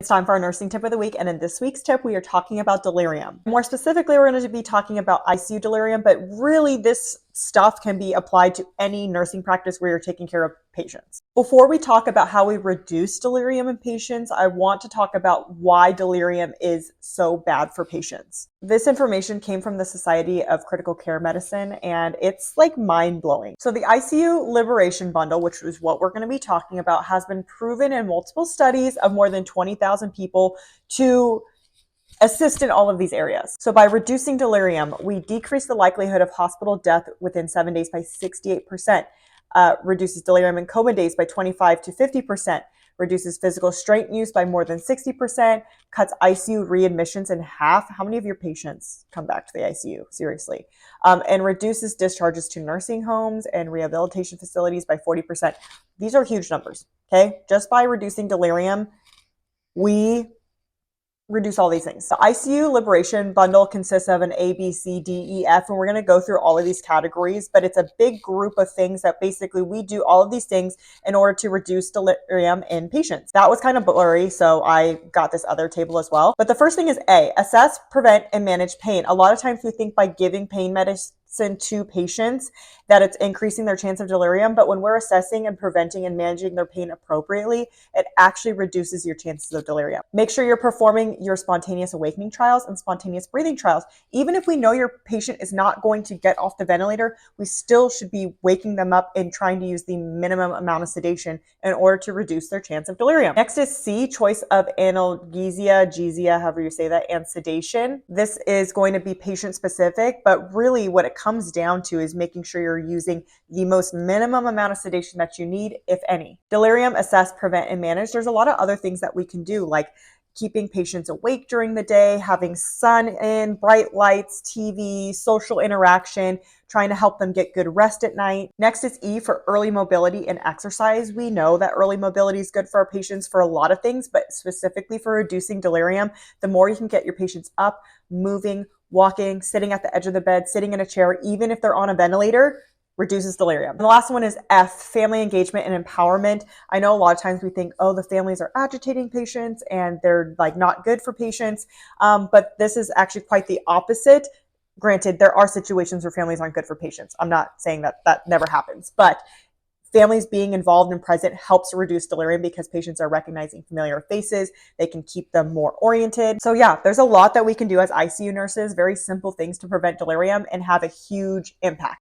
It's time for our nursing tip of the week, and in this week's tip, we are talking about delirium. More specifically, we're going to be talking about ICU delirium, but really this stuff can be applied to any nursing practice where you're taking care of patients. Before we talk about how we reduce delirium in patients, I want to talk about why delirium is so bad for patients. This information came from the Society of Critical Care Medicine, and it's like mind-blowing. So the ICU Liberation Bundle, which is what we're going to be talking about, has been proven in multiple studies of more than 20,000 people to assist in all of these areas. So by reducing delirium, we decrease the likelihood of hospital death within 7 days by 68%, reduces delirium and coma days by 25 to 50%, reduces physical strength use by more than 60%, cuts ICU readmissions in half. How many of your patients come back to the ICU? Seriously. And reduces discharges to nursing homes and rehabilitation facilities by 40%. These are huge numbers, okay? Just by reducing delirium, we reduce all these things. The ICU Liberation Bundle consists of an A, B, C, D, E, F, and we're going to go through all of these categories, but it's a big group of things that basically we do all of these things in order to reduce delirium in patients. That was kind of blurry, so I got this other table as well. But the first thing is A, assess, prevent, and manage pain. A lot of times we think by giving pain medicine to patients that it's increasing their chance of delirium, but when we're assessing and preventing and managing their pain appropriately, it actually reduces your chances of delirium. Make sure you're performing your spontaneous awakening trials and spontaneous breathing trials. Even if we know your patient is not going to get off the ventilator, we still should be waking them up and trying to use the minimum amount of sedation in order to reduce their chance of delirium. Next is C, choice of analgesia, however you say that, and sedation. This is going to be patient specific, but really what it comes down to is making sure you're using the most minimum amount of sedation that you need, if any. Delirium, assess, prevent, and manage. There's a lot of other things that we can do, like keeping patients awake during the day, having sun in, bright lights, TV, social interaction, trying to help them get good rest at night. Next is E for early mobility and exercise. We know that early mobility is good for our patients for a lot of things, but specifically for reducing delirium, the more you can get your patients up, moving, walking, sitting at the edge of the bed, sitting in a chair, even if they're on a ventilator, reduces delirium. And the last one is F, family engagement and empowerment. I know a lot of times we think, oh, the families are agitating patients and they're like not good for patients. But this is actually quite the opposite. Granted, there are situations where families aren't good for patients. I'm not saying that that never happens, but families being involved and present helps reduce delirium because patients are recognizing familiar faces. They can keep them more oriented. So yeah, there's a lot that we can do as ICU nurses, very simple things to prevent delirium and have a huge impact.